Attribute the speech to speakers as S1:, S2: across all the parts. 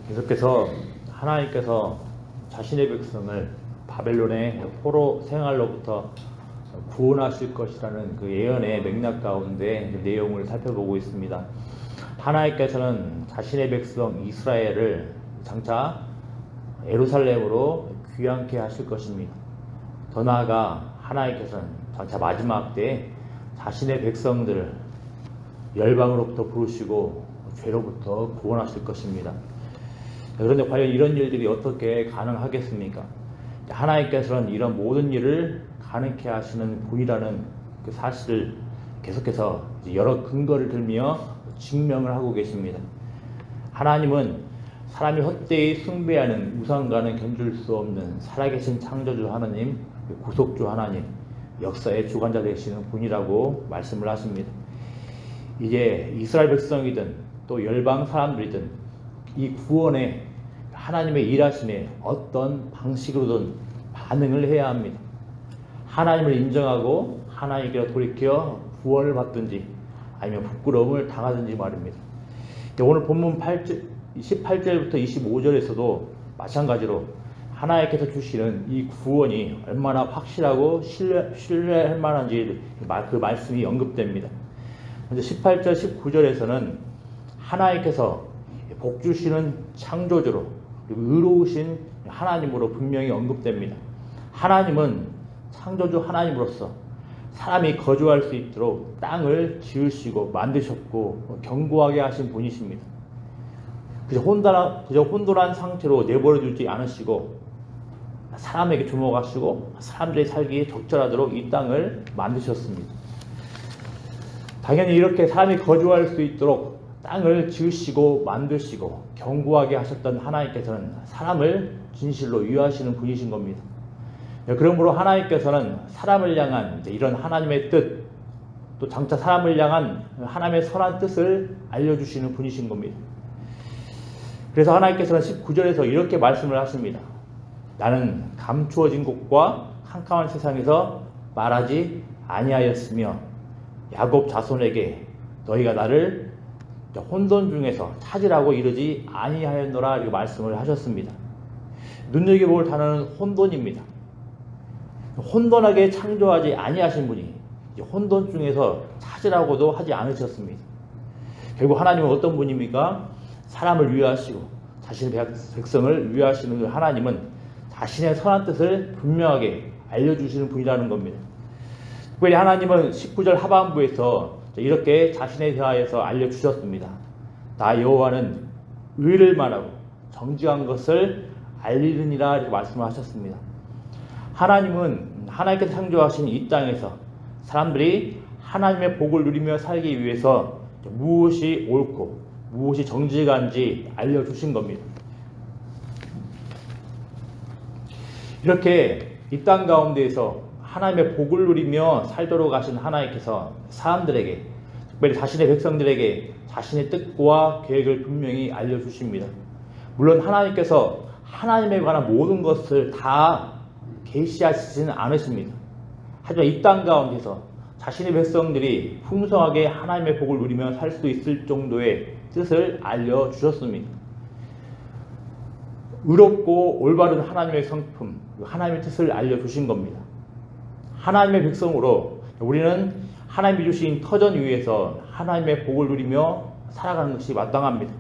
S1: 계속해서 하나님께서 자신의 백성을 바벨론의 포로 생활로부터 구원하실 것이라는 그 예언의 맥락 가운데 내용을 살펴보고 있습니다. 하나님께서는 자신의 백성 이스라엘을 장차 예루살렘으로 귀환케 하실 것입니다. 더 나아가 하나님께서는 장차 마지막 때에 자신의 백성들을 열방으로부터 부르시고 죄로부터 구원하실 것입니다. 그런데 과연 이런 일들이 어떻게 가능하겠습니까? 하나님께서는 이런 모든 일을 가능케 하시는 분이라는 그 사실을 계속해서 여러 근거를 들며 증명을 하고 계십니다. 하나님은 사람이 헛되이 숭배하는 우상과는 견줄 수 없는 살아계신 창조주 하나님, 구속주 하나님, 역사의 주관자 되시는 분이라고 말씀을 하십니다. 이제 이스라엘 백성이든 또 열방 사람들이든 이 구원에 하나님의 일하심에 어떤 방식으로든 반응을 해야 합니다. 하나님을 인정하고 하나님께 돌이켜 구원을 받든지 아니면 부끄러움을 당하든지 말입니다. 오늘 본문 18절부터 25절에서도 마찬가지로 하나님께서 주시는 이 구원이 얼마나 확실하고 신뢰할 만한지 그 말씀이 언급됩니다. 먼저 18절, 19절에서는 하나님께서 복 주시는 창조주로 그리고 의로우신 하나님으로 분명히 언급됩니다. 하나님은 창조주 하나님으로서 사람이 거주할 수 있도록 땅을 지으시고 만드셨고 견고하게 하신 분이십니다. 그저 혼돈한 상태로 내버려 두지 않으시고 사람에게 주목하시고 사람들이 살기에 적절하도록 이 땅을 만드셨습니다. 당연히 이렇게 사람이 거주할 수 있도록 땅을 지으시고 만드시고 견고하게 하셨던 하나님께서는 사람을 진실로 위하시는 분이신 겁니다. 그러므로 하나님께서는 사람을 향한 이런 하나님의 뜻, 또 장차 사람을 향한 하나님의 선한 뜻을 알려주시는 분이신 겁니다. 그래서 하나님께서는 19절에서 이렇게 말씀을 하십니다. 나는 감추어진 곳과 캄캄한 세상에서 말하지 아니하였으며 야곱 자손에게 너희가 나를 혼돈 중에서 찾으라고 이르지 아니하였노라 이렇게 말씀을 하셨습니다. 눈여겨볼 단어는 혼돈입니다. 혼돈하게 창조하지 아니하신 분이 혼돈 중에서 찾으라고도 하지 않으셨습니다. 결국 하나님은 어떤 분입니까? 사람을 위하시고 자신의 백성을 위하시는 그 하나님은 자신의 선한 뜻을 분명하게 알려주시는 분이라는 겁니다. 특별히 하나님은 19절 하반부에서 이렇게 자신에 대하여서 알려주셨습니다. 나 여호와는 의를 말하고 정직한 것을 알리느니라 이렇게 말씀을 하셨습니다. 하나님은 하나님께서 창조하신 이 땅에서 사람들이 하나님의 복을 누리며 살기 위해서 무엇이 옳고 무엇이 정직한지 알려주신 겁니다. 이렇게 이 땅 가운데에서 하나님의 복을 누리며 살도록 하신 하나님께서 사람들에게 특별히 자신의 백성들에게 자신의 뜻과 계획을 분명히 알려주십니다. 물론 하나님께서 하나님에 관한 모든 것을 다 계시하시지는 않으십니다. 하지만 이 땅 가운데서 자신의 백성들이 풍성하게 하나님의 복을 누리며 살 수 있을 정도의 뜻을 알려주셨습니다. 의롭고 올바른 하나님의 성품, 하나님의 뜻을 알려주신 겁니다. 하나님의 백성으로 우리는 하나님이 주신 터전 위에서 하나님의 복을 누리며 살아가는 것이 마땅합니다.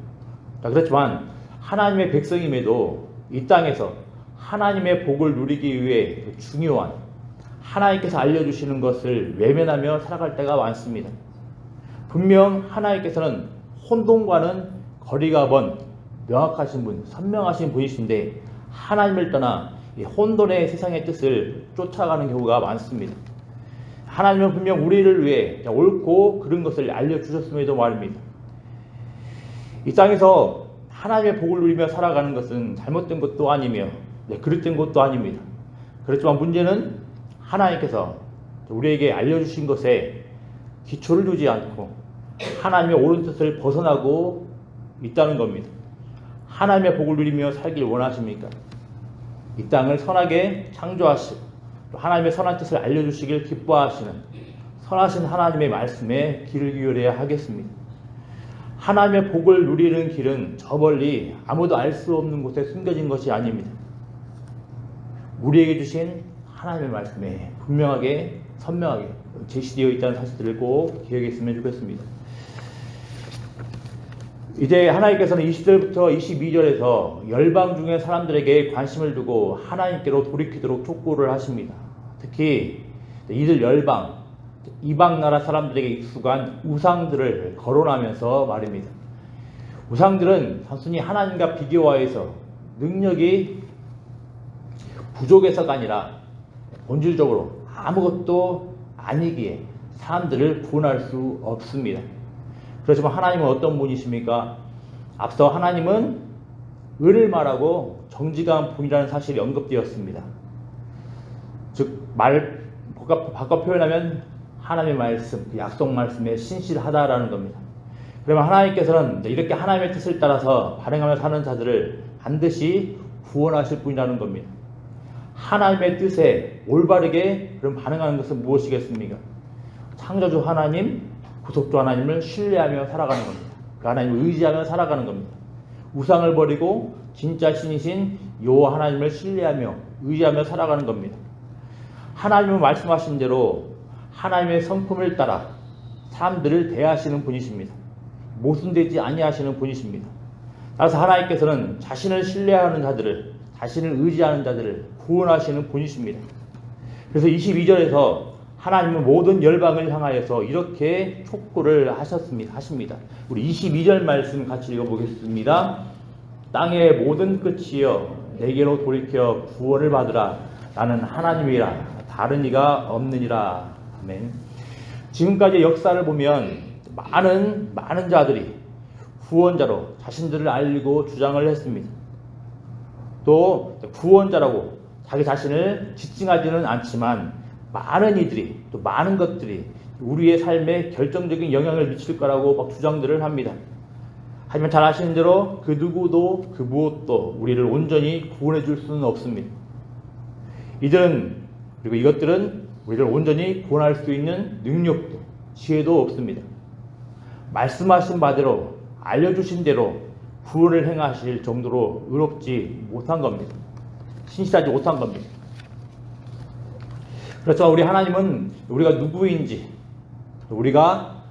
S1: 그렇지만 하나님의 백성임에도 이 땅에서 하나님의 복을 누리기 위해 중요한 하나님께서 알려주시는 것을 외면하며 살아갈 때가 많습니다. 분명 하나님께서는 혼돈과는 거리가 먼 명확하신 분, 선명하신 분이신데 하나님을 떠나 이 혼돈의 세상의 뜻을 쫓아가는 경우가 많습니다. 하나님은 분명 우리를 위해 옳고 그른 것을 알려주셨음에도 말입니다. 이 땅에서 하나님의 복을 누리며 살아가는 것은 잘못된 것도 아니며 그릇된 것도 아닙니다. 그렇지만 문제는 하나님께서 우리에게 알려주신 것에 기초를 두지 않고 하나님의 옳은 뜻을 벗어나고 있다는 겁니다. 하나님의 복을 누리며 살길 원하십니까? 이 땅을 선하게 창조하시고 또 하나님의 선한 뜻을 알려주시길 기뻐하시는 선하신 하나님의 말씀에 귀를 기울여야 하겠습니다. 하나님의 복을 누리는 길은 저 멀리 아무도 알 수 없는 곳에 숨겨진 것이 아닙니다. 우리에게 주신 하나님의 말씀에 분명하게 선명하게 제시되어 있다는 사실들을 꼭 기억했으면 좋겠습니다. 이제 하나님께서는 20절부터 22절에서 열방 중의 사람들에게 관심을 두고 하나님께로 돌이키도록 촉구를 하십니다. 특히 이들 열방, 이방 나라 사람들에게 익숙한 우상들을 거론하면서 말입니다. 우상들은 단순히 하나님과 비교하여서 능력이 부족해서가 아니라 본질적으로 아무것도 아니기에 사람들을 구원할 수 없습니다. 그렇지만 하나님은 어떤 분이십니까? 앞서 하나님은 의를 말하고 정직한 분이라는 사실이 언급되었습니다. 즉 바꿔 표현하면 하나님의 말씀, 약속 말씀에 신실하다라는 겁니다. 그러면 하나님께서는 이렇게 하나님의 뜻을 따라서 발행하며 사는 자들을 반드시 구원하실 분이라는 겁니다. 하나님의 뜻에 올바르게 그럼 반응하는 것은 무엇이겠습니까? 창조주 하나님, 구속주 하나님을 신뢰하며 살아가는 겁니다. 그 하나님을 의지하며 살아가는 겁니다. 우상을 버리고 진짜 신이신 여호와 하나님을 신뢰하며 의지하며 살아가는 겁니다. 하나님은 말씀하신 대로 하나님의 성품을 따라 사람들을 대하시는 분이십니다. 모순되지 아니하시는 분이십니다. 따라서 하나님께서는 자신을 신뢰하는 자들을, 자신을 의지하는 자들을 구원하시는 분이십니다. 그래서 22절에서 하나님은 모든 열방을 향하여서 이렇게 촉구를 하십니다. 우리 22절 말씀 같이 읽어보겠습니다. 땅의 모든 끝이여 내게로 돌이켜 구원을 받으라. 나는 하나님이라 다른 이가 없느니라. 아멘. 지금까지 역사를 보면 많은 자들이 구원자로 자신들을 알리고 주장을 했습니다. 또 구원자라고 자기 자신을 지칭하지는 않지만 많은 이들이 또 많은 것들이 우리의 삶에 결정적인 영향을 미칠 거라고 막 주장들을 합니다. 하지만 잘 아시는 대로 그 누구도 그 무엇도 우리를 온전히 구원해 줄 수는 없습니다. 그리고 이것들은 우리를 온전히 구원할 수 있는 능력도 지혜도 없습니다. 말씀하신 바대로 알려주신 대로 구원을 행하실 정도로 의롭지 못한 겁니다. 신실하지 못한 겁니다. 그렇죠. 우리 하나님은 우리가 누구인지, 우리가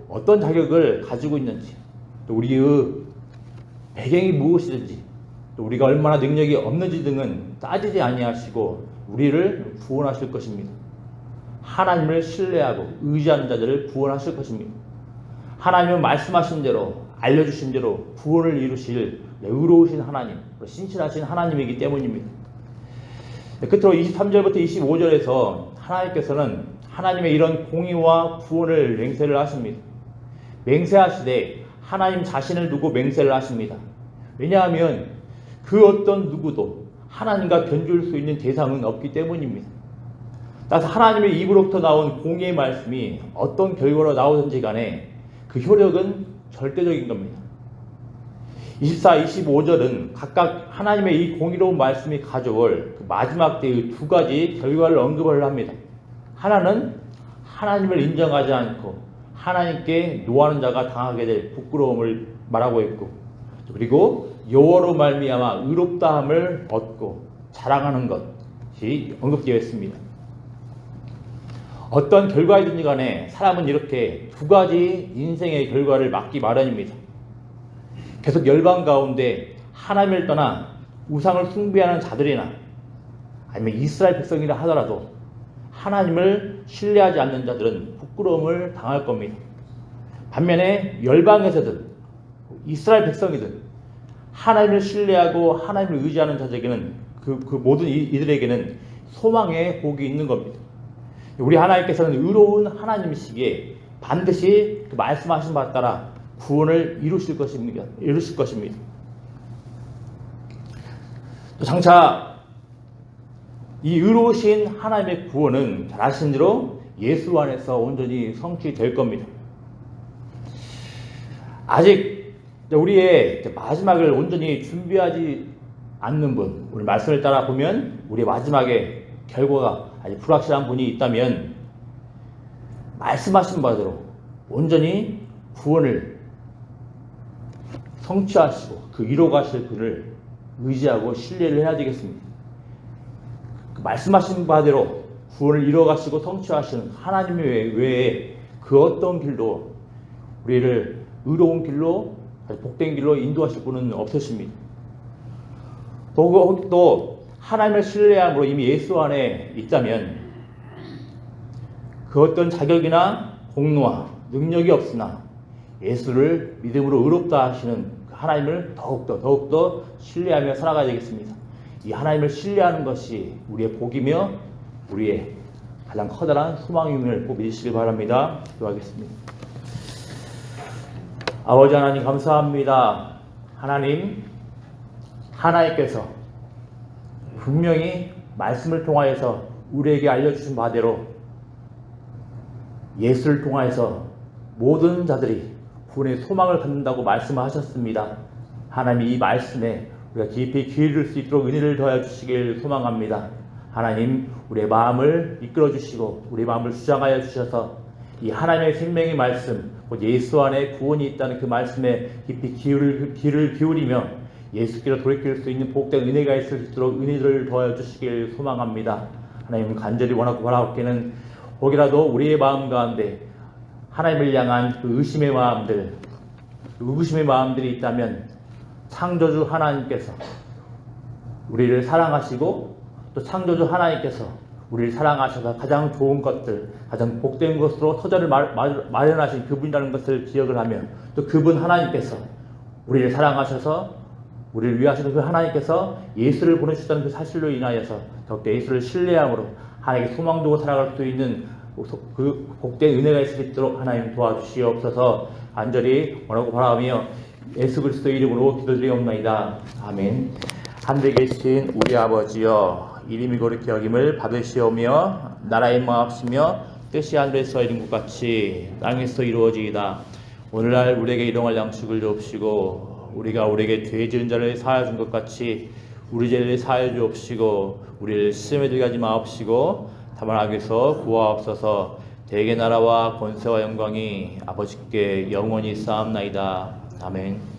S1: 어떤 자격을 가지고 있는지, 또 우리의 배경이 무엇이든지, 또 우리가 얼마나 능력이 없는지 등은 따지지 아니하시고 우리를 구원하실 것입니다. 하나님을 신뢰하고 의지하는 자들을 구원하실 것입니다. 하나님은 말씀하신 대로 알려주신 대로 구원을 이루실 의로우신 하나님, 신실하신 하나님이기 때문입니다. 끝으로 23절부터 25절에서 하나님께서는 하나님의 이런 공의와 구원을 맹세를 하십니다. 맹세하시되 하나님 자신을 두고 맹세를 하십니다. 왜냐하면 그 어떤 누구도 하나님과 견줄 수 있는 대상은 없기 때문입니다. 따라서 하나님의 입으로부터 나온 공의의 말씀이 어떤 결과로 나오든지 간에 그 효력은 절대적인 겁니다. 24, 25절은 각각 하나님의 이 공의로운 말씀이 가져올 그 마지막 때의 두 가지 결과를 언급을 합니다. 하나는 하나님을 인정하지 않고 하나님께 노하는 자가 당하게 될 부끄러움을 말하고 있고, 그리고 여호와로 말미암아 의롭다함을 얻고 자랑하는 것이 언급되어 있습니다. 어떤 결과이든지 간에 사람은 이렇게 두 가지 인생의 결과를 맞기 마련입니다. 계속 열방 가운데 하나님을 떠나 우상을 숭배하는 자들이나 아니면 이스라엘 백성이라 하더라도 하나님을 신뢰하지 않는 자들은 부끄러움을 당할 겁니다. 반면에 열방에서든 이스라엘 백성이든 하나님을 신뢰하고 하나님을 의지하는 자들에게는 그 모든 이들에게는 소망의 복이 있는 겁니다. 우리 하나님께서는 의로운 하나님이시기에 반드시 그 말씀하신 바 따라 구원을 이루실 것입니다. 또 장차 이 의로우신 하나님의 구원은 잘 아시는 대로 예수 안에서 온전히 성취될 겁니다. 아직 우리의 마지막을 온전히 준비하지 않는 분, 오늘 말씀을 따라 보면 우리의 마지막에 결과가 아직 불확실한 분이 있다면 말씀하신 바대로 온전히 구원을 성취하시고 그 이뤄가실 분을 의지하고 신뢰를 해야 되겠습니다. 그 말씀하신 바대로 구원을 이뤄가시고 성취하시는 하나님 외에 그 어떤 길도 우리를 의로운 길로 복된 길로 인도하실 분은 없으십니다. 또 하나님을 신뢰함으로 이미 예수 안에 있다면 그 어떤 자격이나 공로와 능력이 없으나 예수를 믿음으로 의롭다 하시는 하나님을 더욱더 신뢰하며 살아가야 되겠습니다. 이 하나님을 신뢰하는 것이 우리의 복이며 우리의 가장 커다란 소망임을 꼭 믿으시길 바랍니다. 기도하겠습니다. 아버지 하나님 감사합니다. 하나님께서 분명히 말씀을 통하여서 우리에게 알려주신 바대로 예수를 통하여서 모든 자들이 구원의 소망을 갖는다고 말씀하셨습니다. 하나님 이 말씀에 우리가 깊이 귀를 수 있도록 은혜를 더해 주시길 소망합니다. 하나님 우리의 마음을 이끌어 주시고 우리의 마음을 주장하여 주셔서 이 하나님의 생명의 말씀 곧 예수 안에 구원이 있다는 그 말씀에 깊이 귀를 기울이며 예수께로 돌이킬 수 있는 복된 은혜가 있을 수 있도록 은혜를 더해 주시길 소망합니다. 하나님 간절히 원하고 바라옵기는 혹이라도 우리의 마음 가운데 하나님을 향한 그 의심의 마음들이 있다면 창조주 하나님께서 우리를 사랑하시고 또 창조주 하나님께서 우리를 사랑하셔서 가장 좋은 것들, 가장 복된 것으로 터전을 마련하신 그분이라는 것을 기억을 하며 또 그분 하나님께서 우리를 사랑하셔서 우리를 위하시는 그 하나님께서 예수를 보내주셨다는 그 사실로 인하여서 더욱더 예수를 신뢰함으로 하나님께 소망 두고 살아갈 수 있는 그 복된 은혜가 있을 수 있도록 하나님 도와주시옵소서. 간절히 원하고 바라며 예수 그리스도의 이름으로 기도드리옵나이다. 아멘. 하늘에 계신 우리 아버지여 이름이 거룩히 여김을 받으시오며 나라의 임하옵시며 뜻이 하늘에서 이룬 것 같이 땅에서 이루어지이다. 오늘날 우리에게 일용할 양식을 주옵시고 우리가 우리에게 죄 지은 자를 사하여 준 것 같이 우리 죄를 사하여 주옵시고 우리를 시험에 들게 하지 마옵시고 다만 악에서 구하옵소서. 대개 나라와 권세와 영광이 아버지께 영원히 쌓옵나이다. 아멘.